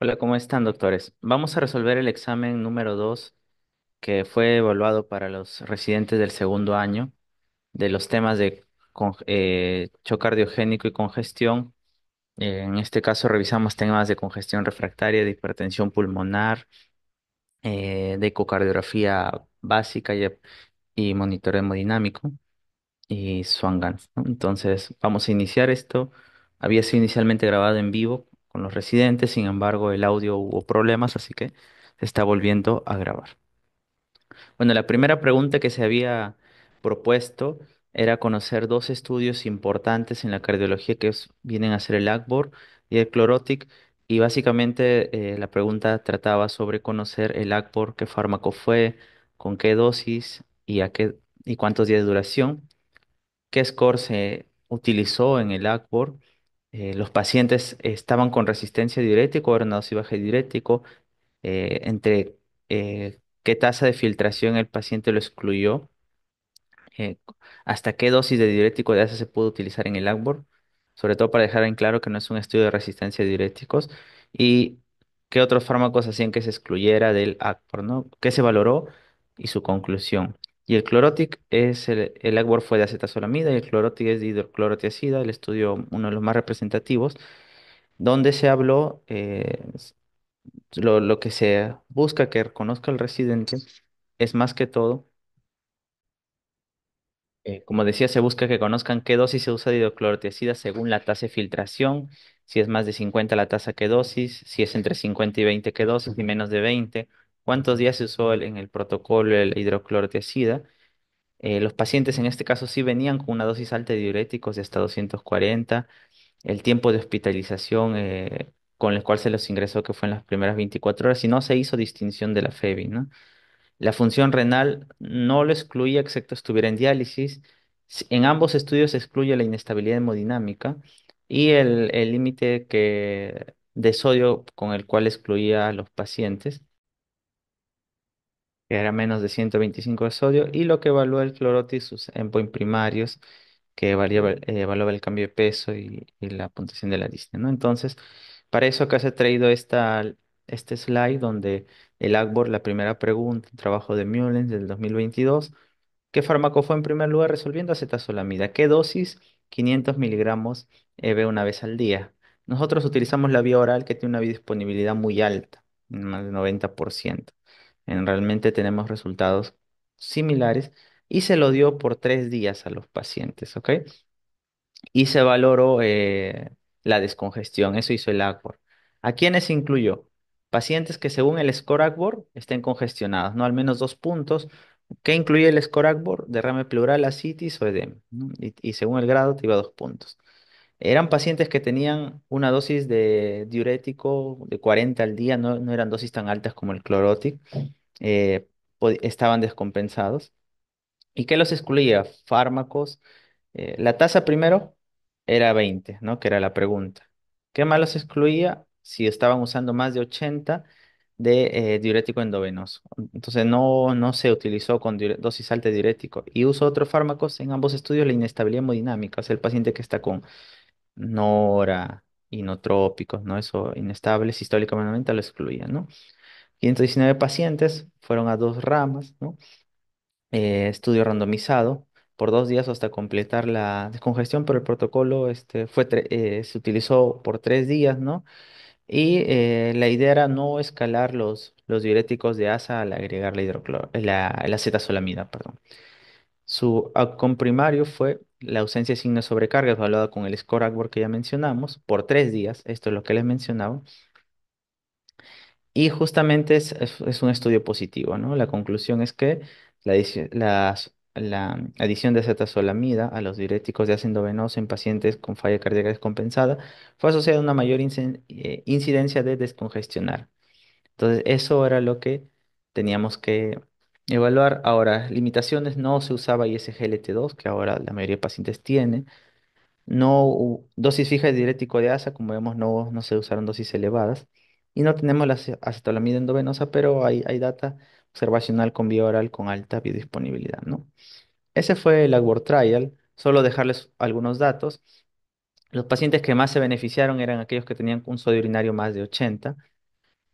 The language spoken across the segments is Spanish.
Hola, ¿cómo están, doctores? Vamos a resolver el examen número 2 que fue evaluado para los residentes del segundo año de los temas de shock cardiogénico y congestión. En este caso revisamos temas de congestión refractaria, de hipertensión pulmonar, de ecocardiografía básica y monitoreo hemodinámico y Swan-Ganz, ¿no? Entonces, vamos a iniciar esto. Había sido inicialmente grabado en vivo con los residentes, sin embargo, el audio hubo problemas, así que se está volviendo a grabar. Bueno, la primera pregunta que se había propuesto era conocer dos estudios importantes en la cardiología vienen a ser el ACBOR y el Clorotic. Y básicamente la pregunta trataba sobre conocer el ACBOR, qué fármaco fue, con qué dosis y cuántos días de duración. ¿Qué score se utilizó en el ACBOR? Los pacientes estaban con resistencia diurética o eran una dosis baja de diurético. Entre qué tasa de filtración el paciente lo excluyó, eh, hasta qué dosis de diurético de asa se pudo utilizar en el ACBOR, sobre todo para dejar en claro que no es un estudio de resistencia a diuréticos, y qué otros fármacos hacían que se excluyera del ACBOR, ¿no? ¿Qué se valoró y su conclusión? Y el Clorotic el ACBOR fue de acetazolamida y el Clorotic es de hidroclorotiazida, el estudio uno de los más representativos, donde se habló, lo que se busca que reconozca el residente es más que todo, como decía, se busca que conozcan qué dosis se usa de hidroclorotiazida según la tasa de filtración, si es más de 50 la tasa, qué dosis, si es entre 50 y 20 qué dosis, y menos de 20 cuántos días se usó en el protocolo el hidroclorotiazida. Los pacientes en este caso sí venían con una dosis alta de diuréticos de hasta 240, el tiempo de hospitalización con el cual se los ingresó, que fue en las primeras 24 horas, y no se hizo distinción de la FEBI, ¿no? La función renal no lo excluía excepto estuviera en diálisis. En ambos estudios se excluye la inestabilidad hemodinámica y el límite de sodio con el cual excluía a los pacientes, que era menos de 125 de sodio, y lo que evalúa el clorotis, sus endpoints primarios, que evaluaba el cambio de peso y la puntuación de la disnea, ¿no? Entonces, para eso acá se ha traído este slide donde el ACBOR, la primera pregunta, un trabajo de Mullens del 2022. ¿Qué fármaco fue en primer lugar resolviendo acetazolamida? ¿Qué dosis? 500 miligramos EB una vez al día. Nosotros utilizamos la vía oral que tiene una biodisponibilidad muy alta, más del 90%. Realmente tenemos resultados similares y se lo dio por 3 días a los pacientes, ¿ok? Y se valoró la descongestión, eso hizo el ACBOR. ¿A quiénes incluyó? Pacientes que según el score ACBOR estén congestionados, ¿no? Al menos 2 puntos. ¿Qué incluye el score ACBOR? Derrame pleural, ascitis o edema, ¿no? Y según el grado te iba 2 puntos. Eran pacientes que tenían una dosis de diurético de 40 al día, no eran dosis tan altas como el Clorotic, estaban descompensados. ¿Y qué los excluía? Fármacos. La tasa primero era 20, ¿no? Que era la pregunta. ¿Qué más los excluía? Si estaban usando más de 80 de diurético endovenoso. Entonces no se utilizó con dosis alta de diurético. Y usó otros fármacos en ambos estudios, la inestabilidad hemodinámica, o sea, el paciente que está con nora, inotrópicos, ¿no? Eso inestable sistólicamente lo excluía, ¿no? 119 pacientes fueron a dos ramas, ¿no? Estudio randomizado por 2 días hasta completar la descongestión, pero el protocolo se utilizó por 3 días, ¿no? Y la idea era no escalar los diuréticos de ASA al agregar la acetazolamida, perdón. Su outcome primario fue la ausencia de signos de sobrecarga, evaluada con el score ACBOR que ya mencionamos, por 3 días, esto es lo que les mencionaba, y justamente es un estudio positivo, ¿no? La conclusión es que la adición de acetazolamida a los diuréticos de ácido venoso en pacientes con falla cardíaca descompensada fue asociada a una mayor incidencia de descongestionar. Entonces, eso era lo que teníamos que evaluar. Ahora, limitaciones, no se usaba ISGLT2, que ahora la mayoría de pacientes tiene. No, dosis fija de diurético de asa, como vemos, no se usaron dosis elevadas. Y no tenemos la acetolamida endovenosa, pero hay data observacional con vía oral con alta biodisponibilidad, ¿no? Ese fue el Award Trial. Solo dejarles algunos datos. Los pacientes que más se beneficiaron eran aquellos que tenían un sodio urinario más de 80.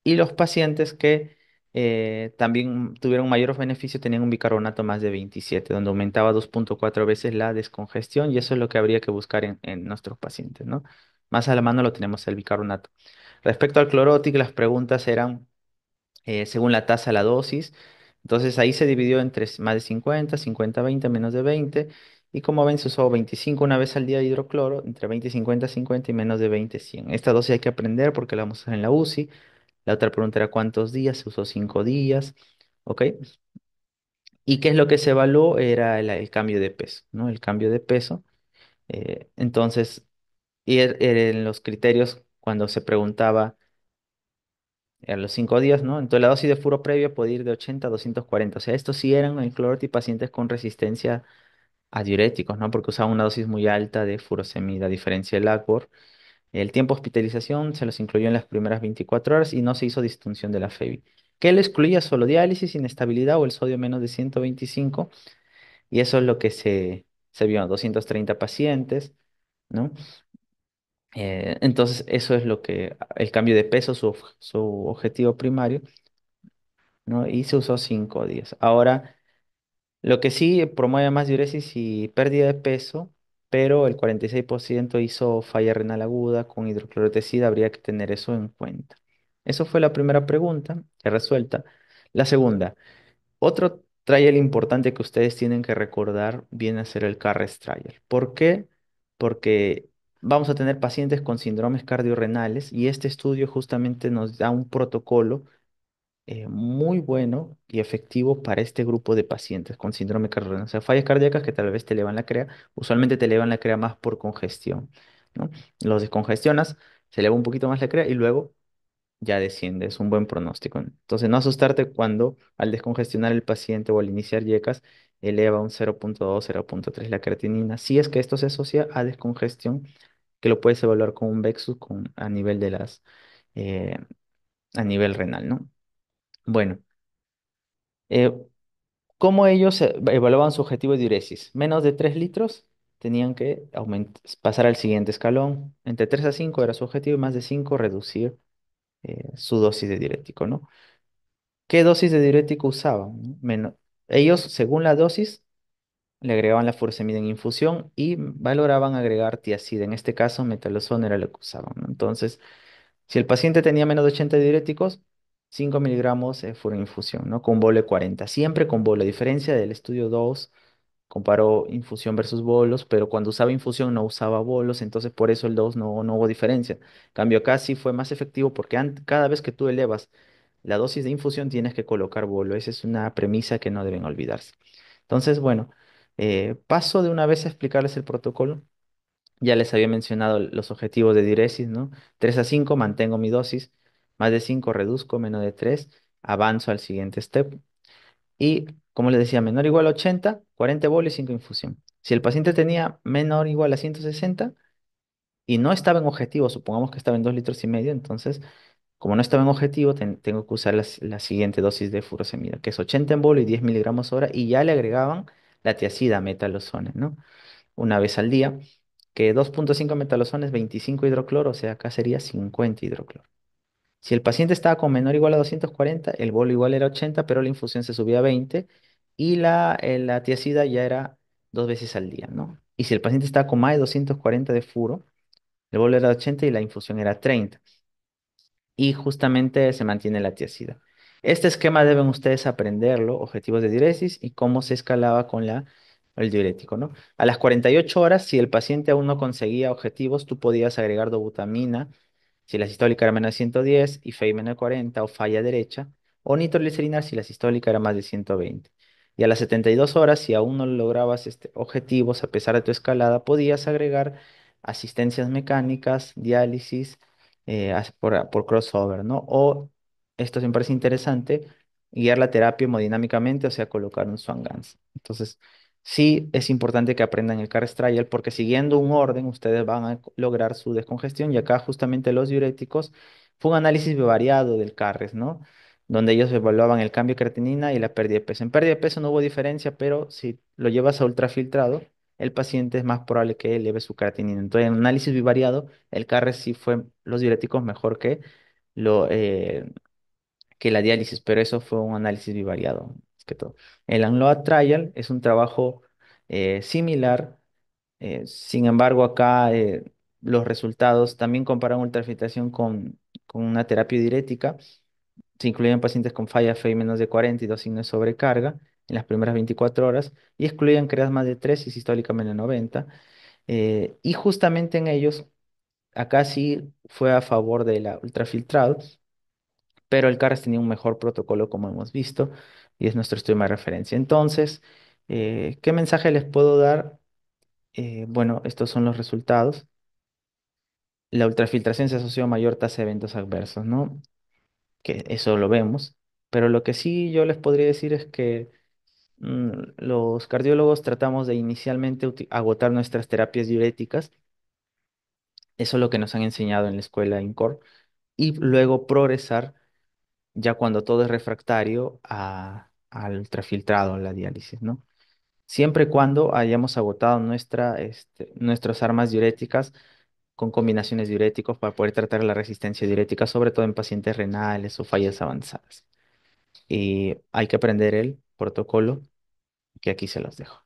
Y los pacientes que también tuvieron mayor beneficio tenían un bicarbonato más de 27, donde aumentaba 2,4 veces la descongestión, y eso es lo que habría que buscar en nuestros pacientes, ¿no? Más a la mano lo tenemos el bicarbonato. Respecto al clorótico, las preguntas eran según la tasa, la dosis. Entonces ahí se dividió entre más de 50, 50, 20, menos de 20. Y como ven, se usó 25 una vez al día de hidrocloro, entre 20 y 50, 50 y menos de 20, 100. Esta dosis hay que aprender porque la vamos a usar en la UCI. La otra pregunta era cuántos días, se usó 5 días. ¿Ok? ¿Y qué es lo que se evaluó? Era el cambio de peso, ¿no? El cambio de peso. Entonces, en los criterios, cuando se preguntaba a los 5 días, ¿no? Entonces la dosis de furo previa puede ir de 80 a 240. O sea, estos sí eran en cloroti pacientes con resistencia a diuréticos, ¿no? Porque usaban una dosis muy alta de furosemida, a diferencia del Acbor. El tiempo de hospitalización se los incluyó en las primeras 24 horas y no se hizo distinción de la FEBI. ¿Qué le excluía? Solo diálisis, inestabilidad o el sodio menos de 125. Y eso es lo que se vio, 230 pacientes, ¿no? Entonces, eso es lo que, el cambio de peso, su objetivo primario, ¿no? Y se usó 5 días. Ahora, lo que sí promueve más diuresis y pérdida de peso, pero el 46% hizo falla renal aguda con hidroclorotesida, habría que tener eso en cuenta. Eso fue la primera pregunta, ya resuelta. La segunda, otro trial importante que ustedes tienen que recordar viene a ser el CARRES trial. ¿Por qué? Porque vamos a tener pacientes con síndromes cardiorrenales y este estudio justamente nos da un protocolo muy bueno y efectivo para este grupo de pacientes con síndrome cardiorrenal. O sea, fallas cardíacas que tal vez te elevan la CREA, usualmente te elevan la CREA más por congestión, ¿no? Los descongestionas, se eleva un poquito más la CREA y luego ya desciende, es un buen pronóstico. Entonces, no asustarte cuando al descongestionar el paciente o al iniciar YECAS eleva un 0,2, 0,3 la creatinina. Si es que esto se asocia a descongestión, que lo puedes evaluar con un Vexus a nivel eh, a nivel renal, ¿no? Bueno. eh, ¿Cómo ellos evaluaban su objetivo de diuresis? Menos de 3 litros, tenían que pasar al siguiente escalón. Entre 3 a 5 era su objetivo y más de 5 reducir su dosis de diurético, ¿no? ¿Qué dosis de diurético usaban? ¿No? Ellos, según la dosis, le agregaban la furosemida en infusión y valoraban agregar tiacida. En este caso, metalozón era lo que usaban, ¿no? Entonces, si el paciente tenía menos de 80 diuréticos, 5 miligramos fueron infusión, ¿no? Con bolo de 40. Siempre con bolo. A diferencia del estudio 2, comparó infusión versus bolos, pero cuando usaba infusión no usaba bolos, entonces por eso el 2 no hubo diferencia. En cambio, acá sí fue más efectivo porque cada vez que tú elevas la dosis de infusión tienes que colocar bolo. Esa es una premisa que no deben olvidarse. Entonces, bueno, paso de una vez a explicarles el protocolo. Ya les había mencionado los objetivos de diuresis, ¿no? 3 a 5 mantengo mi dosis, más de 5 reduzco, menos de 3 avanzo al siguiente step. Y, como les decía, menor o igual a 80, 40 bolo y 5 infusión. Si el paciente tenía menor o igual a 160 y no estaba en objetivo, supongamos que estaba en 2 litros y medio, entonces, como no estaba en objetivo, tengo que usar la siguiente dosis de furosemida, que es 80 en bolo y 10 miligramos hora, y ya le agregaban la tiacida metalozone, ¿no? Una vez al día, que 2,5 metalozones, 25 hidrocloro, o sea, acá sería 50 hidrocloro. Si el paciente estaba con menor o igual a 240, el bolo igual era 80, pero la infusión se subía a 20 y la tiacida ya era 2 veces al día, ¿no? Y si el paciente estaba con más de 240 de furo, el bolo era 80 y la infusión era 30 y justamente se mantiene la tiacida. Este esquema deben ustedes aprenderlo, objetivos de diuresis y cómo se escalaba con el diurético, ¿no? A las 48 horas, si el paciente aún no conseguía objetivos, tú podías agregar dobutamina, si la sistólica era menos de 110 y FEI menos de 40 o falla derecha, o nitroglicerina si la sistólica era más de 120. Y a las 72 horas, si aún no lograbas objetivos a pesar de tu escalada, podías agregar asistencias mecánicas, diálisis, por crossover, ¿no? O, esto sí me parece interesante, guiar la terapia hemodinámicamente, o sea, colocar un Swan-Ganz. Entonces, sí es importante que aprendan el CARES trial porque siguiendo un orden, ustedes van a lograr su descongestión y acá justamente los diuréticos fue un análisis variado del CARES, ¿no? Donde ellos evaluaban el cambio de creatinina y la pérdida de peso. En pérdida de peso no hubo diferencia, pero si lo llevas a ultrafiltrado, el paciente es más probable que eleve su creatinina. Entonces, en análisis bivariado, el CARES sí fue los diuréticos mejor que lo, eh, que la diálisis, pero eso fue un análisis bivariado, más que todo. El Amloa Trial es un trabajo similar, sin embargo, acá los resultados también comparan ultrafiltración con una terapia diurética. Se incluían pacientes con falla FEI menos de 40 y dos signos de sobrecarga en las primeras 24 horas y excluían creas más de 3 y sistólica menos de 90. Y justamente en ellos, acá sí fue a favor de la ultrafiltrado, pero el CARES tenía un mejor protocolo como hemos visto y es nuestro estudio de referencia. Entonces, ¿qué mensaje les puedo dar? Bueno, estos son los resultados. La ultrafiltración se asoció a mayor tasa de eventos adversos, ¿no? Que eso lo vemos. Pero lo que sí yo les podría decir es que los cardiólogos tratamos de inicialmente agotar nuestras terapias diuréticas. Eso es lo que nos han enseñado en la escuela INCOR. Y luego progresar ya cuando todo es refractario al ultrafiltrado, a la diálisis, ¿no? Siempre y cuando hayamos agotado nuestras armas diuréticas con combinaciones diuréticos para poder tratar la resistencia diurética, sobre todo en pacientes renales o fallas avanzadas. Y hay que aprender el protocolo que aquí se los dejo.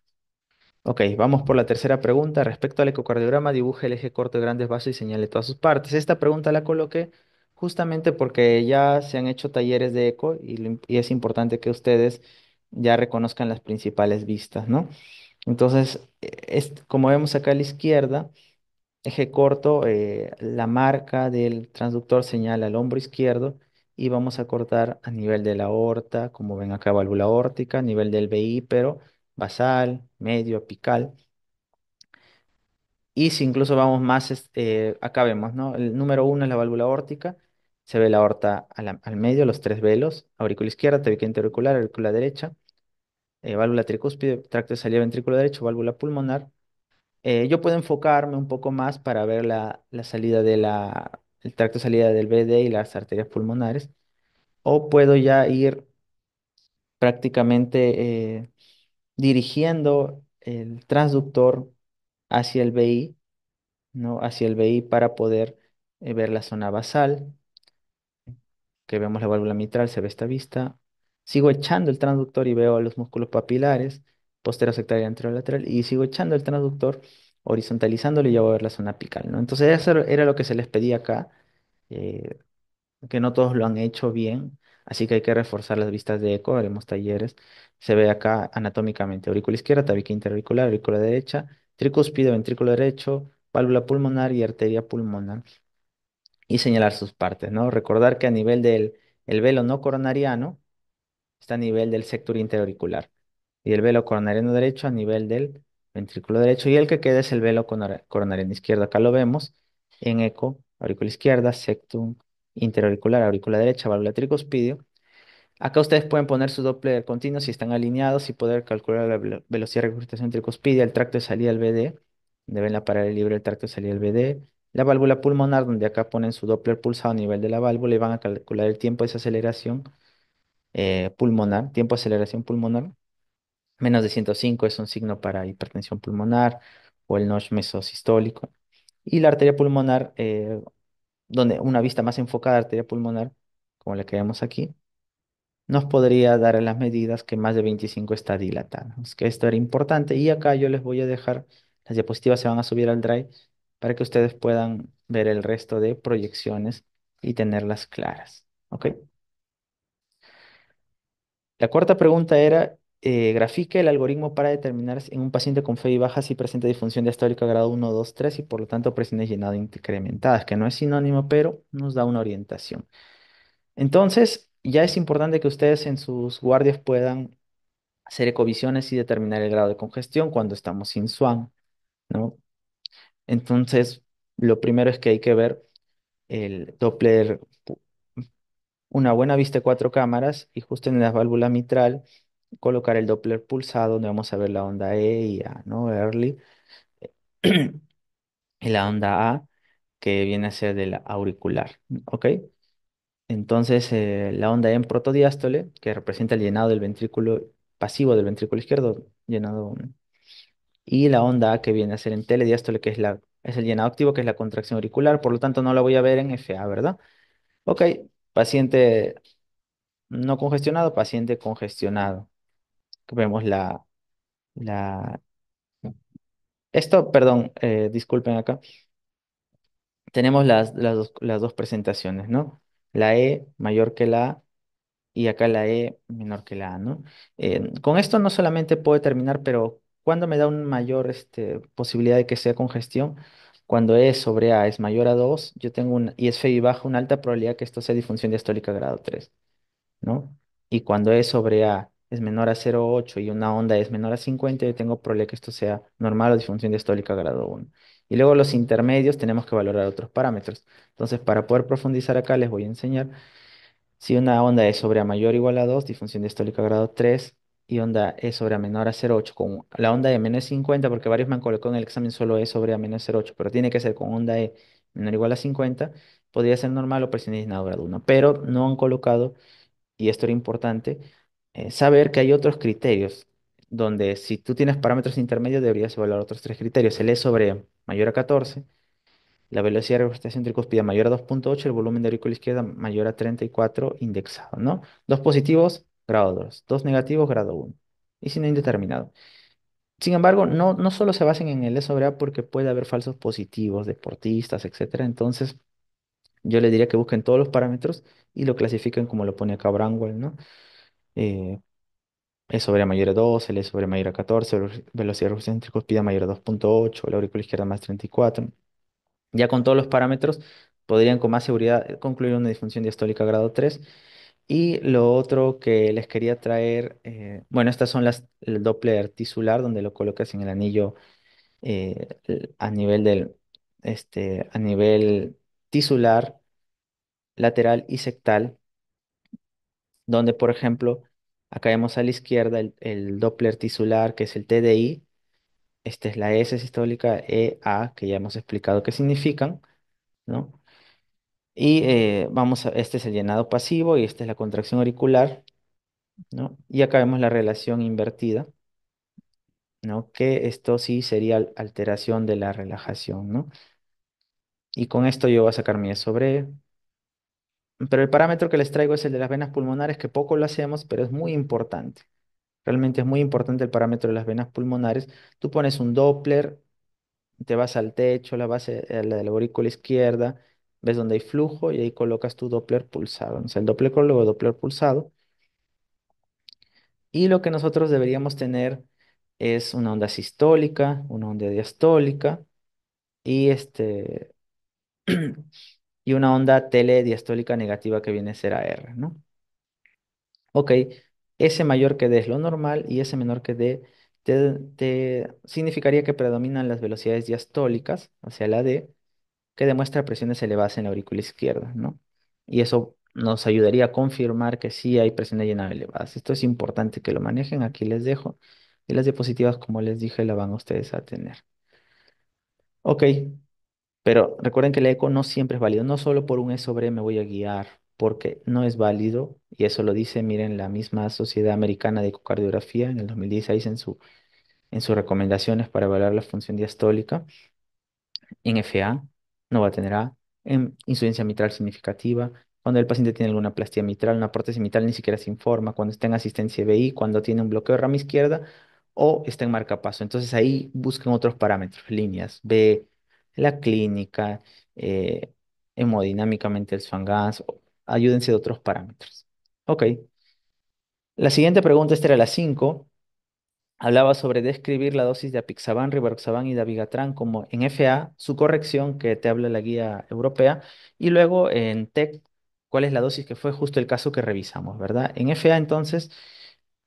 Ok, vamos por la tercera pregunta. Respecto al ecocardiograma, dibuje el eje corto de grandes vasos y señale todas sus partes. Esta pregunta la coloqué justamente porque ya se han hecho talleres de eco y es importante que ustedes ya reconozcan las principales vistas, ¿no? Entonces, como vemos acá a la izquierda, eje corto, la marca del transductor señala al hombro izquierdo y vamos a cortar a nivel de la aorta, como ven acá, válvula aórtica, a nivel del VI, pero basal, medio, apical. Y si incluso vamos más, acá vemos, ¿no? El número uno es la válvula aórtica, se ve la aorta al medio, los tres velos, aurícula izquierda, tabique interauricular, aurícula derecha, válvula tricúspide, tracto de salida ventrículo derecho, válvula pulmonar. Yo puedo enfocarme un poco más para ver la salida el tracto de salida del VD y las arterias pulmonares, o puedo ya ir prácticamente dirigiendo el transductor hacia el VI, ¿no? Hacia el VI para poder ver la zona basal, que vemos la válvula mitral, se ve esta vista. Sigo echando el transductor y veo los músculos papilares, posterosectario y anterolateral, y sigo echando el transductor, horizontalizándolo y ya voy a ver la zona apical, ¿no? Entonces eso era lo que se les pedía acá, eh, que no todos lo han hecho bien, así que hay que reforzar las vistas de eco, haremos talleres. Se ve acá anatómicamente, aurícula izquierda, tabique interauricular, aurícula derecha, tricúspide, ventrículo derecho, válvula pulmonar y arteria pulmonar y señalar sus partes, ¿no? Recordar que a nivel del el velo no coronariano está a nivel del sector interauricular y el velo coronariano derecho a nivel del ventrículo derecho y el que queda es el velo coronariano izquierdo. Acá lo vemos en eco, aurícula izquierda, sectum interauricular, aurícula derecha, válvula tricuspidio. Acá ustedes pueden poner su Doppler continuo si están alineados y poder calcular la velocidad de recurtación tricuspidia, el tracto de salida del BD, donde ven la pared libre el tracto de salida del BD, la válvula pulmonar, donde acá ponen su Doppler pulsado a nivel de la válvula y van a calcular el tiempo de desaceleración pulmonar, tiempo de aceleración pulmonar. Menos de 105 es un signo para hipertensión pulmonar o el notch mesosistólico. Y la arteria pulmonar, donde una vista más enfocada a la arteria pulmonar, como la que vemos aquí nos podría dar las medidas que más de 25 está dilatada. Es que esto era importante y acá yo les voy a dejar, las diapositivas se van a subir al Drive para que ustedes puedan ver el resto de proyecciones y tenerlas claras. ¿Ok? La cuarta pregunta era, grafique el algoritmo para determinar en un paciente con FEI baja si presenta disfunción diastólica grado 1, 2, 3 y por lo tanto presiones llenado incrementadas, que no es sinónimo, pero nos da una orientación. Entonces, ya es importante que ustedes en sus guardias puedan hacer ecovisiones y determinar el grado de congestión cuando estamos sin SWAN, ¿no? Entonces, lo primero es que hay que ver el Doppler, una buena vista de cuatro cámaras y justo en la válvula mitral colocar el Doppler pulsado donde vamos a ver la onda E y A, ¿no? Early. Y la onda A que viene a ser de la auricular, ¿ok? Entonces, la onda E en protodiástole, que representa el llenado del ventrículo pasivo del ventrículo izquierdo, llenado. Y la onda A que viene a ser en telediástole, que es el llenado activo, que es la contracción auricular, por lo tanto no la voy a ver en FA, ¿verdad? Ok, paciente No congestionado, paciente congestionado. Vemos la... Esto, perdón, disculpen acá. Tenemos las dos presentaciones, ¿no? La E mayor que la A y acá la E menor que la A, ¿no? Con esto no solamente puedo determinar, pero cuando me da una mayor posibilidad de que sea congestión, cuando E sobre A es mayor a 2 yo tengo y es fe y baja, una alta probabilidad que esto sea disfunción diastólica grado 3, ¿no? Y cuando E sobre A es menor a 0,8 y una onda es menor a 50, yo tengo probabilidad que esto sea normal o disfunción diastólica grado 1. Y luego los intermedios tenemos que valorar otros parámetros. Entonces, para poder profundizar acá, les voy a enseñar si una onda es sobre A mayor o igual a 2, disfunción diastólica grado 3, y onda E sobre A menor a 0,8, con la onda E menos 50, porque varios me han colocado en el examen solo E sobre A menos 0,8, pero tiene que ser con onda E menor o igual a 50, podría ser normal o presión aislada grado 1, pero no han colocado, y esto era importante, saber que hay otros criterios, donde si tú tienes parámetros intermedios deberías evaluar otros tres criterios, el E sobre mayor a 14, la velocidad de refractación tricúspide mayor a 2,8, el volumen de aurícula izquierda mayor a 34 indexado, ¿no? Dos positivos, grado 2, dos negativos, grado 1. Y signo indeterminado. Sin embargo, no solo se basen en el E sobre A porque puede haber falsos positivos, deportistas, etcétera. Entonces, yo les diría que busquen todos los parámetros y lo clasifiquen como lo pone acá Brandwell, ¿no? Eh, E sobre A mayor a 2, el E sobre mayor a 14, velocidad de refractación tricúspide mayor a 2,8, la aurícula izquierda más 34. Ya con todos los parámetros podrían con más seguridad concluir una disfunción diastólica grado 3. Y lo otro que les quería traer, bueno, estas son el Doppler tisular, donde lo colocas en el anillo a nivel a nivel tisular, lateral y sectal, donde, por ejemplo, acá vemos a la izquierda el Doppler tisular, que es el TDI. Esta es la S sistólica, EA, que ya hemos explicado qué significan, ¿no? Y este es el llenado pasivo y esta es la contracción auricular, ¿no? Y acá vemos la relación invertida, ¿no? Que esto sí sería alteración de la relajación, ¿no? Y con esto yo voy a sacar mi E sobre E. Pero el parámetro que les traigo es el de las venas pulmonares, que poco lo hacemos, pero es muy importante. Realmente es muy importante el parámetro de las venas pulmonares. Tú pones un Doppler, te vas al techo, la base, la de la aurícula izquierda, ves donde hay flujo y ahí colocas tu Doppler pulsado. O sea, el Doppler con luego Doppler pulsado. Y lo que nosotros deberíamos tener es una onda sistólica, una onda diastólica y, y una onda telediastólica negativa que viene a ser AR, ¿no? Ok, S mayor que D es lo normal y S menor que D significaría que predominan las velocidades diastólicas hacia la D, que demuestra presiones elevadas en la aurícula izquierda, ¿no? Y eso nos ayudaría a confirmar que sí hay presiones llenado elevadas. Esto es importante que lo manejen. Aquí les dejo. Y las diapositivas, como les dije, la van ustedes a tener. Ok, pero recuerden que el eco no siempre es válido. No solo por un E sobre E me voy a guiar, porque no es válido. Y eso lo dice, miren, la misma Sociedad Americana de Ecocardiografía en el 2016 en sus recomendaciones para evaluar la función diastólica. En FA no va a tener A, en insuficiencia mitral significativa, cuando el paciente tiene alguna plastía mitral, una prótesis mitral ni siquiera se informa, cuando está en asistencia BI, cuando tiene un bloqueo de rama izquierda o está en marcapaso. Entonces ahí busquen otros parámetros, líneas B, la clínica, eh, hemodinámicamente el Swan-Ganz, ayúdense de otros parámetros. Ok, la siguiente pregunta, esta era la 5. Hablaba sobre describir la dosis de apixaban, rivaroxaban y dabigatran como en FA, su corrección que te habla la guía europea, y luego en TEC, cuál es la dosis que fue justo el caso que revisamos, ¿verdad? En FA entonces,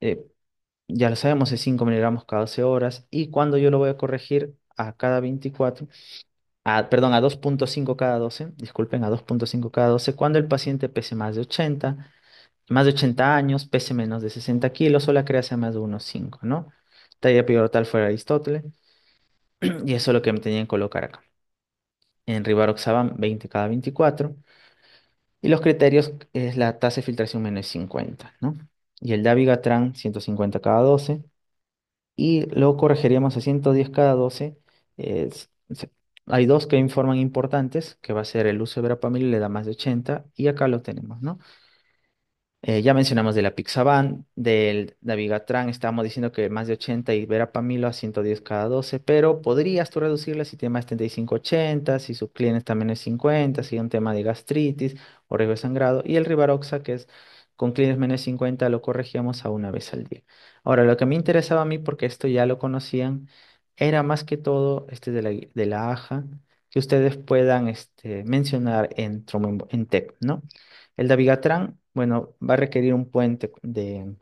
eh, ya lo sabemos, es 5 miligramos cada 12 horas, y cuando yo lo voy a corregir a cada 24, perdón, a 2,5 cada 12, disculpen, a 2,5 cada 12, cuando el paciente pese más de 80 años, pese menos de 60 kilos o la crea sea más de 1,5, ¿no? Talla pivotal fuera Aristóteles, y eso es lo que me tenían que colocar acá. En Rivaroxaban, 20 cada 24, y los criterios es la tasa de filtración menos 50, ¿no? Y el Dabigatran, 150 cada 12, y luego corregiríamos a 110 cada 12. Hay dos que informan importantes, que va a ser el uso de verapamil, le da más de 80, y acá lo tenemos, ¿no? Ya mencionamos de la Pixaban, del Navigatran, estábamos diciendo que más de 80 y Verapamilo a 110 cada 12, pero podrías tú reducirla si tiene más 75-80, si su clínex también es 50, si hay un tema de gastritis o riesgo de sangrado, y el Rivaroxa, que es con clínex menos 50, lo corregíamos a una vez al día. Ahora, lo que me interesaba a mí, porque esto ya lo conocían, era más que todo de la AJA, que ustedes puedan mencionar en TEP, ¿no? El dabigatran, bueno, va a requerir un puente de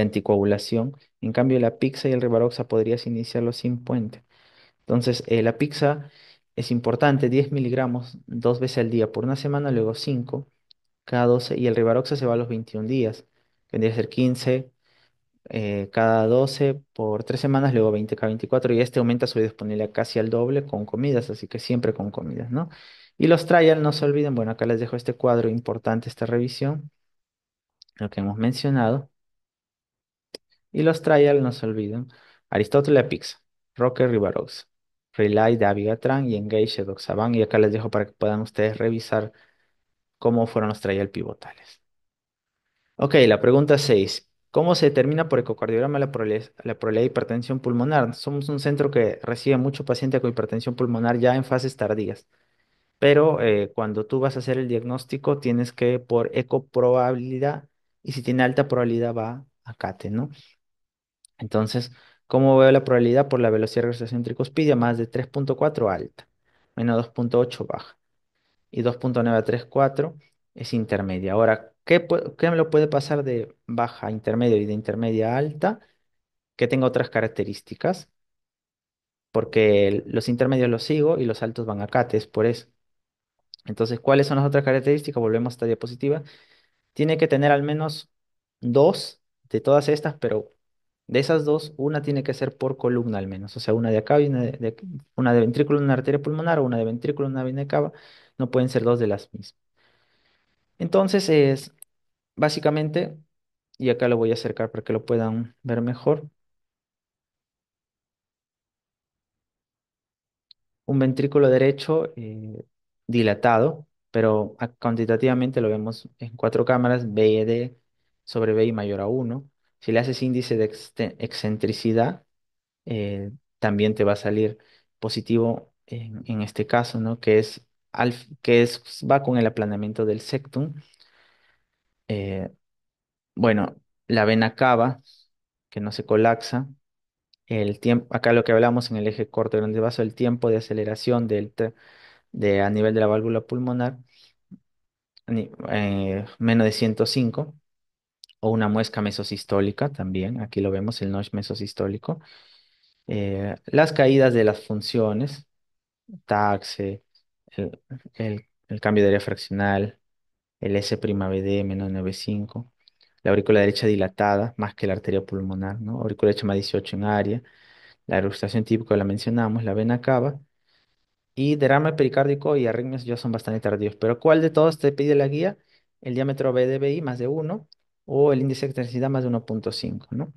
anticoagulación. En cambio, la Pixa y el Rivaroxa podrías iniciarlo sin puente. Entonces, la Pixa es importante, 10 miligramos dos veces al día por una semana, luego 5 cada 12, y el Rivaroxa se va a los 21 días. Tendría que ser 15 cada 12 por 3 semanas, luego 20 cada 24, y este aumenta su disponibilidad casi al doble con comidas, así que siempre con comidas, ¿no? Y los trial, no se olviden, bueno, acá les dejo este cuadro importante, esta revisión, lo que hemos mencionado. Y los trial, no se olviden, Aristóteles Pix, Rocker Rivarox, Relay de Abigatran y Engage Doxaban. Y acá les dejo para que puedan ustedes revisar cómo fueron los trial pivotales. Ok, la pregunta 6. ¿Cómo se determina por ecocardiograma la probabilidad de hipertensión pulmonar? Somos un centro que recibe mucho paciente con hipertensión pulmonar ya en fases tardías, pero cuando tú vas a hacer el diagnóstico tienes que por ecoprobabilidad, y si tiene alta probabilidad va a CATE, ¿no? Entonces, ¿cómo veo la probabilidad? Por la velocidad de regresión tricuspidia, más de 3,4 alta, menos 2,8 baja, y 2,9 a 3,4 es intermedia. Ahora, ¿qué me lo puede pasar de baja a intermedia y de intermedia a alta? Que tenga otras características, porque los intermedios los sigo y los altos van a CATES, por eso. Entonces, ¿cuáles son las otras características? Volvemos a esta diapositiva. Tiene que tener al menos dos de todas estas, pero de esas dos, una tiene que ser por columna al menos. O sea, una de acá y una de ventrículo en una arteria pulmonar o una de ventrículo en una vena cava. No pueden ser dos de las mismas. Entonces, es básicamente, y acá lo voy a acercar para que lo puedan ver mejor, un ventrículo derecho dilatado, pero cuantitativamente lo vemos en cuatro cámaras, B y D sobre B y mayor a uno. Si le haces índice de excentricidad, eh, también te va a salir positivo en este caso, ¿no? Va con el aplanamiento del septum. Eh, bueno, la vena cava, que no se colapsa. El tiempo, acá lo que hablamos en el eje corto grande vaso, el tiempo de aceleración a nivel de la válvula pulmonar, menos de 105, o una muesca mesosistólica también, aquí lo vemos, el notch mesosistólico. Las caídas de las funciones, taxe, el, el cambio de área fraccional, el S'(D) menos 9,5, la aurícula derecha dilatada más que la arteria pulmonar, ¿no? Aurícula derecha más 18 en área, la regurgitación típica la mencionamos, la vena cava, y derrame pericárdico y arritmias ya son bastante tardíos. Pero ¿cuál de todos te pide la guía? El diámetro B de BI más de uno, o el índice de excentricidad más de 1,5, ¿no?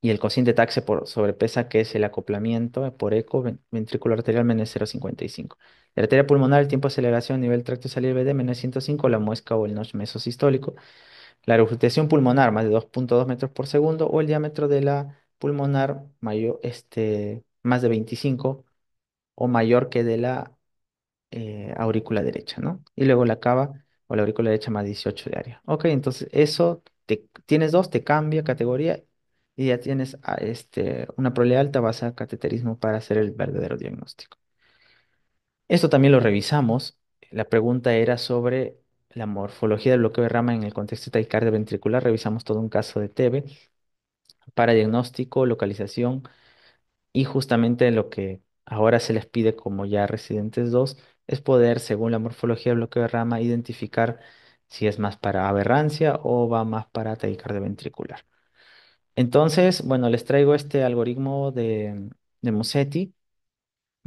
Y el cociente taxe por sobrepesa, que es el acoplamiento por eco ventrículo arterial menos 0,55. La arteria pulmonar, el tiempo de aceleración, nivel tracto salir BD menos 105, la muesca o el notch mesosistólico. La regurgitación pulmonar, más de 2,2 metros por segundo, o el diámetro de la pulmonar mayor, más de 25 o mayor que de la aurícula derecha, ¿no? Y luego la cava o la aurícula derecha más 18 de área. Ok, entonces eso, tienes dos, te cambia categoría y ya tienes una probabilidad alta, vas a cateterismo para hacer el verdadero diagnóstico. Esto también lo revisamos. La pregunta era sobre la morfología del bloqueo de rama en el contexto de taquicardia ventricular. Revisamos todo un caso de TB para diagnóstico, localización, y justamente lo que ahora se les pide como ya residentes 2 es poder, según la morfología del bloqueo de rama, identificar si es más para aberrancia o va más para taquicardia ventricular. Entonces, bueno, les traigo este algoritmo de Musetti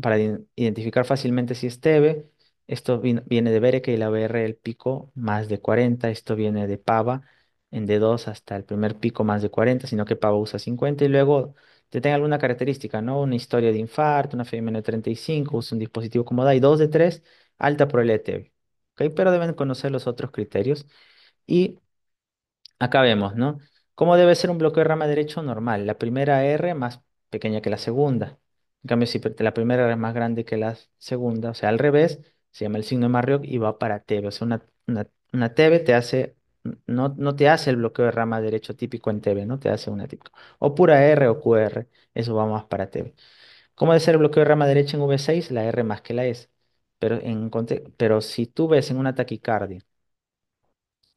para identificar fácilmente si es TB. Esto viene de Bereke y la BR el pico más de 40. Esto viene de Pava en D2 hasta el primer pico más de 40, sino que Pava usa 50 y luego te tenga alguna característica, ¿no? Una historia de infarto, una FMN de 35, usa un dispositivo como DAI, 2 de 3, alta probabilidad de TB. ¿Ok? Pero deben conocer los otros criterios. Y acá vemos, ¿no? ¿Cómo debe ser un bloqueo de rama derecho normal? La primera R más pequeña que la segunda. En cambio, si la primera R es más grande que la segunda, o sea, al revés, se llama el signo de Marioc y va para Tebe. O sea, una Tebe te hace, no te hace el bloqueo de rama derecho típico en Tebe, ¿no? Te hace una típico. O pura R o QR, eso va más para Tebe. ¿Cómo debe ser el bloqueo de rama derecha en V6? La R más que la S. Pero si tú ves en una taquicardia,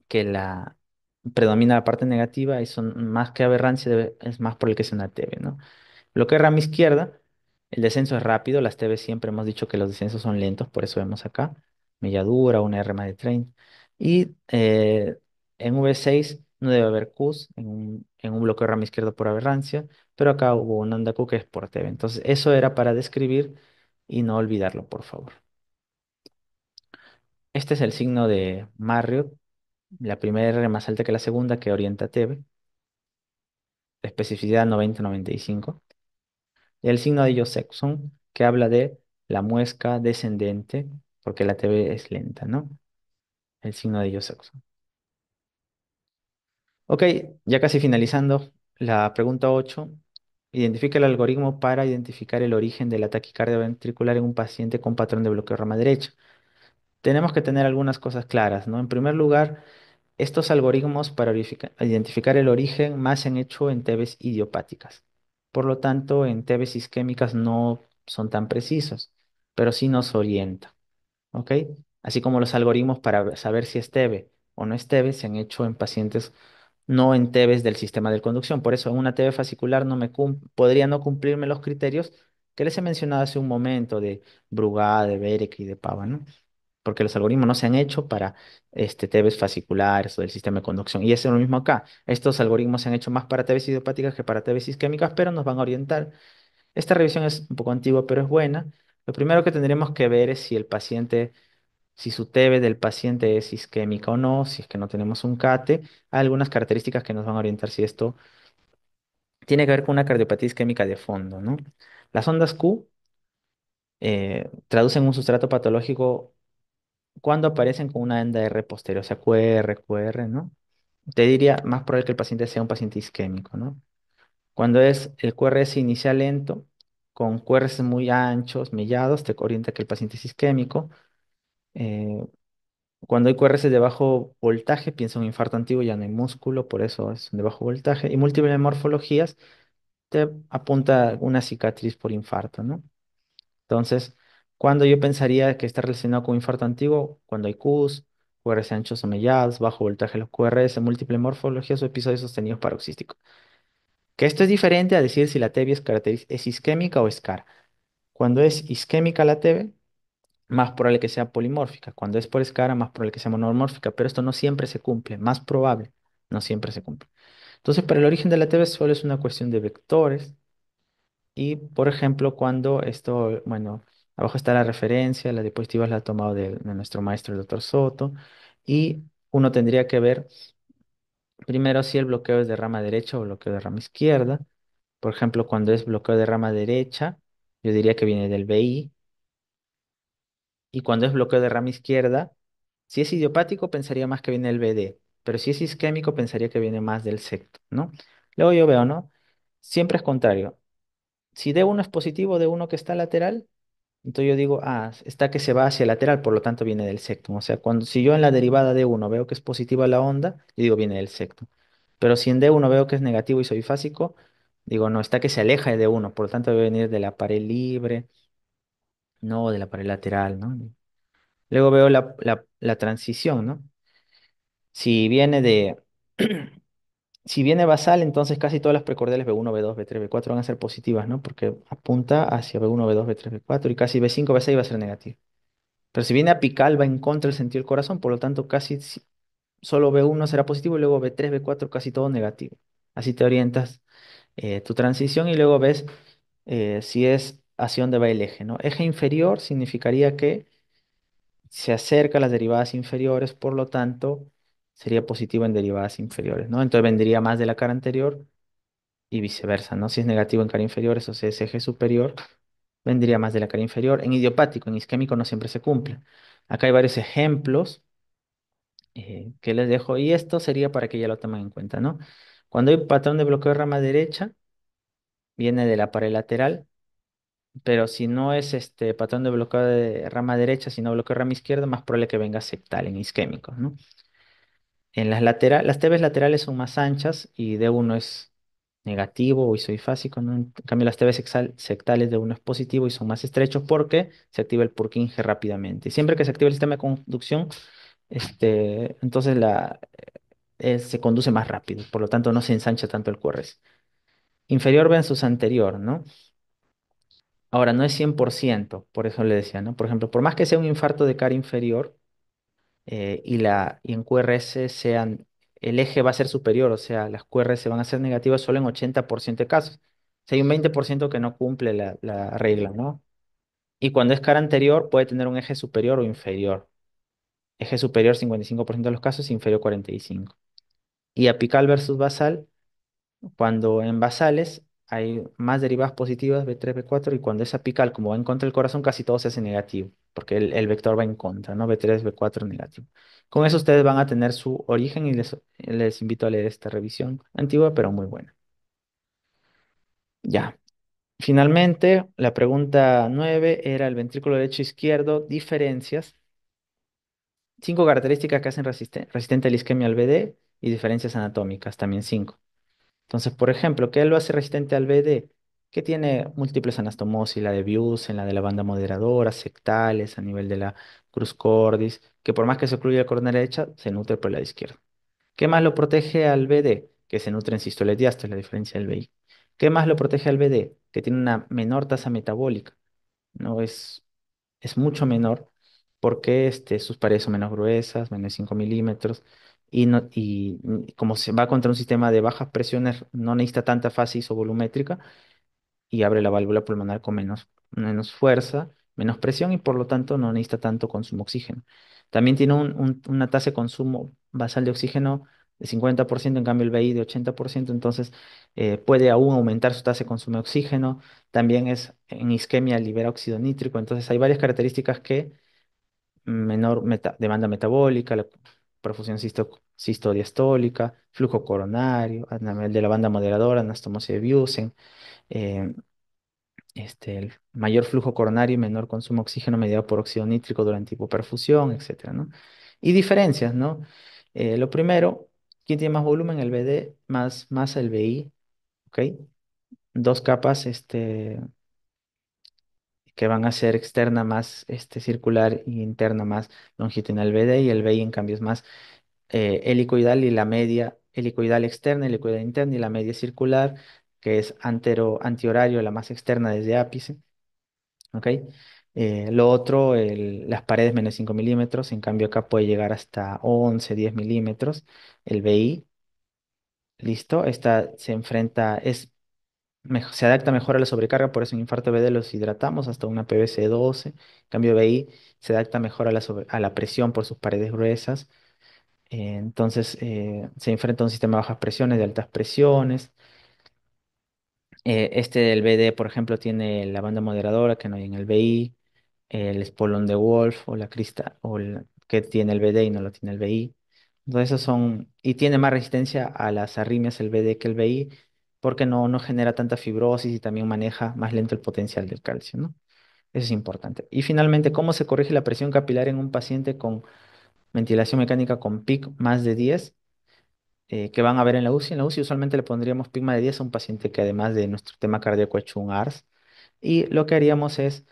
que la predomina la parte negativa y son más que aberrancia, es más por el que se una TV, ¿no? Lo que es rama izquierda, el descenso es rápido, las TV siempre hemos dicho que los descensos son lentos, por eso vemos acá, melladura, una R más de 30. Y en V6 no debe haber Qs en un bloque de rama izquierda por aberrancia, pero acá hubo una onda Q que es por TV. Entonces, eso era para describir y no olvidarlo, por favor. Este es el signo de Marriott, la primera R más alta que la segunda que orienta a TV, especificidad 90-95. Y el signo de Josephson, que habla de la muesca descendente, porque la TV es lenta, ¿no? El signo de Josephson. Ok, ya casi finalizando, la pregunta 8. Identifica el algoritmo para identificar el origen de la taquicardia ventricular en un paciente con patrón de bloqueo rama derecha. Tenemos que tener algunas cosas claras, ¿no? En primer lugar, estos algoritmos para identificar el origen más se han hecho en TVs idiopáticas. Por lo tanto, en TVs isquémicas no son tan precisos, pero sí nos orientan, ¿ok? Así como los algoritmos para saber si es TB o no es TB se han hecho en pacientes no en TVs del sistema de conducción. Por eso, en una TV fascicular podría no cumplirme los criterios que les he mencionado hace un momento de Brugada, de Berek y de Pava, ¿no? Porque los algoritmos no se han hecho para TVs fasciculares o del sistema de conducción. Y eso es lo mismo acá. Estos algoritmos se han hecho más para TVs idiopáticas que para TVs isquémicas, pero nos van a orientar. Esta revisión es un poco antigua, pero es buena. Lo primero que tendremos que ver es si su TB del paciente es isquémica o no, si es que no tenemos un CATE. Hay algunas características que nos van a orientar si esto tiene que ver con una cardiopatía isquémica de fondo, ¿no? Las ondas Q traducen un sustrato patológico cuando aparecen con una enda R posterior, o sea, QR, ¿no? Te diría más probable que el paciente sea un paciente isquémico, ¿no? Cuando es el QRS inicial lento, con QRS muy anchos, mellados, te orienta que el paciente es isquémico. Eh, Cuando hay QRS de bajo voltaje, piensa un infarto antiguo, ya no hay músculo, por eso es de bajo voltaje. Y múltiples morfologías te apunta una cicatriz por infarto, ¿no? Entonces, cuando yo pensaría que está relacionado con infarto antiguo, cuando hay QS, QRS anchos o mellados, bajo voltaje los QRS, múltiple morfologías o episodios sostenidos paroxísticos. Que esto es diferente a decir si la TB es isquémica o escara. Cuando es isquémica la TB, más probable que sea polimórfica. Cuando es por escara, más probable que sea monomórfica. Pero esto no siempre se cumple, más probable, no siempre se cumple. Entonces, para el origen de la TB solo es una cuestión de vectores. Y, por ejemplo, cuando esto, bueno, abajo está la referencia, la diapositiva la ha tomado de nuestro maestro, el doctor Soto, y uno tendría que ver primero si el bloqueo es de rama derecha o bloqueo de rama izquierda. Por ejemplo, cuando es bloqueo de rama derecha, yo diría que viene del BI, y cuando es bloqueo de rama izquierda, si es idiopático, pensaría más que viene del BD, pero si es isquémico, pensaría que viene más del septo, ¿no? Luego yo veo, ¿no? Siempre es contrario. Si D1 es positivo, D1 que está lateral, entonces yo digo, está que se va hacia lateral, por lo tanto viene del septum. O sea, si yo en la derivada de uno veo que es positiva la onda, yo digo viene del septum. Pero si en D1 veo que es negativo y soy fásico, digo, no, está que se aleja de D1, por lo tanto debe venir de la pared libre, no de la pared lateral, ¿no? Luego veo la transición, ¿no? Si viene de, si viene basal, entonces casi todas las precordiales B1, B2, B3, B4 van a ser positivas, ¿no? Porque apunta hacia B1, B2, B3, B4 y casi B5, B6 va a ser negativo. Pero si viene apical, va en contra del sentido del corazón, por lo tanto, solo B1 será positivo y luego B3, B4, casi todo negativo. Así te orientas tu transición y luego ves si es hacia dónde va el eje, ¿no? Eje inferior significaría que se acerca a las derivadas inferiores, por lo tanto, sería positivo en derivadas inferiores, ¿no? Entonces vendría más de la cara anterior y viceversa, ¿no? Si es negativo en cara inferior, eso si es eje superior, vendría más de la cara inferior. En idiopático, en isquémico no siempre se cumple. Acá hay varios ejemplos que les dejo. Y esto sería para que ya lo tomen en cuenta, ¿no? Cuando hay patrón de bloqueo de rama derecha, viene de la pared lateral, pero si no es este patrón de bloqueo de rama derecha, sino bloqueo de rama izquierda, más probable que venga septal en isquémicos, ¿no? En las TBs laterales son más anchas y D1 es negativo o isofásico, ¿no? En cambio, las TBs sectales D1 es positivo y son más estrechos porque se activa el Purkinje rápidamente. Y siempre que se activa el sistema de conducción, entonces se conduce más rápido, por lo tanto no se ensancha tanto el QRS. Inferior versus anterior, ¿no? Ahora, no es 100%, por eso le decía, ¿no? Por ejemplo, por más que sea un infarto de cara inferior, y en QRS el eje va a ser superior, o sea, las QRS van a ser negativas solo en 80% de casos. O sea, hay un 20% que no cumple la regla, ¿no? Y cuando es cara anterior, puede tener un eje superior o inferior. Eje superior 55% de los casos, inferior 45%. Y apical versus basal, cuando en basales hay más derivadas positivas, B3, B4, y cuando es apical, como va en contra del corazón, casi todo se hace negativo, porque el vector va en contra, ¿no? B3, B4 negativo. Con eso ustedes van a tener su origen y les invito a leer esta revisión antigua, pero muy buena. Ya. Finalmente, la pregunta 9 era el ventrículo derecho e izquierdo, diferencias. Cinco características que hacen resistente a la isquemia al BD y diferencias anatómicas, también cinco. Entonces, por ejemplo, ¿qué lo hace resistente al BD? Que tiene múltiples anastomosis, la de Biusen, la de la banda moderadora, sectales a nivel de la cruz cordis, que por más que se ocluya la coronaria derecha, se nutre por el lado izquierdo. ¿Qué más lo protege al BD? Que se nutre en sístole y diástole, la diferencia del BI. ¿Qué más lo protege al BD? Que tiene una menor tasa metabólica, ¿no? Es mucho menor porque sus paredes son menos gruesas, menos de 5 milímetros, y como se va contra un sistema de bajas presiones, no necesita tanta fase isovolumétrica y abre la válvula pulmonar con menos fuerza, menos presión y por lo tanto no necesita tanto consumo de oxígeno. También tiene una tasa de consumo basal de oxígeno de 50%, en cambio el BI de 80%, entonces puede aún aumentar su tasa de consumo de oxígeno. También es en isquemia libera óxido nítrico, entonces hay varias características que menor demanda metabólica, la perfusión sistodiastólica, flujo coronario, a nivel de la banda moderadora, anastomosis de Busen, eh, el mayor flujo coronario y menor consumo de oxígeno mediado por óxido nítrico durante hipoperfusión, etcétera, ¿no? Y diferencias, ¿no? Lo primero, ¿quién tiene más volumen? El BD más el BI, ¿ok? Dos capas, que van a ser externa más circular y interna más longitudinal BD, y el BI en cambio es más helicoidal y la media helicoidal externa, helicoidal interna y la media circular, que es antihorario, la más externa desde ápice. ¿Ok? Lo otro, las paredes menos 5 milímetros, en cambio acá puede llegar hasta 11 10 milímetros. El BI, listo, esta se enfrenta, se adapta mejor a la sobrecarga, por eso en infarto BD los hidratamos hasta una PVC 12. En cambio BI se adapta mejor a la presión por sus paredes gruesas. Entonces se enfrenta a un sistema de bajas presiones, de altas presiones. Este del BD, por ejemplo, tiene la banda moderadora que no hay en el BI, el espolón de Wolf o la crista que tiene el BD y no lo tiene el BI. Entonces esos y tiene más resistencia a las arritmias el BD que el BI porque no genera tanta fibrosis y también maneja más lento el potencial del calcio, ¿no? Eso es importante. Y finalmente, ¿cómo se corrige la presión capilar en un paciente con ventilación mecánica con PIC más de 10? Que van a ver en la UCI. En la UCI usualmente le pondríamos PICMA de 10 a un paciente que además de nuestro tema cardíaco ha hecho un ARS. Y lo que haríamos es,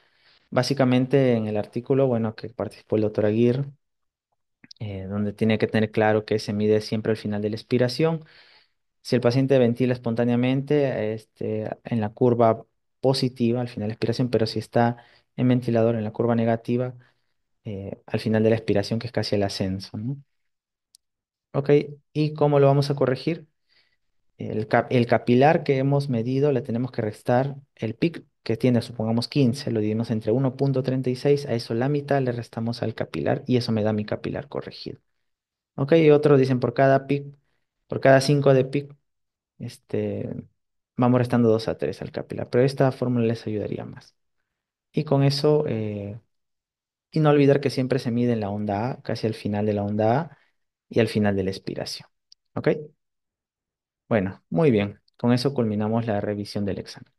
básicamente en el artículo, bueno, que participó el doctor Aguirre, donde tiene que tener claro que se mide siempre al final de la expiración. Si el paciente ventila espontáneamente, en la curva positiva al final de la expiración, pero si está en ventilador en la curva negativa, al final de la expiración, que es casi el ascenso, ¿no? Ok, ¿y cómo lo vamos a corregir? El capilar que hemos medido le tenemos que restar el pic que tiene, supongamos 15, lo dividimos entre 1,36, a eso la mitad le restamos al capilar y eso me da mi capilar corregido. Ok, y otros dicen por cada 5 de pic, este, vamos restando 2 a 3 al capilar, pero esta fórmula les ayudaría más. Y con eso, y no olvidar que siempre se mide en la onda A, casi al final de la onda A, y al final de la expiración. ¿Ok? Bueno, muy bien. Con eso culminamos la revisión del examen.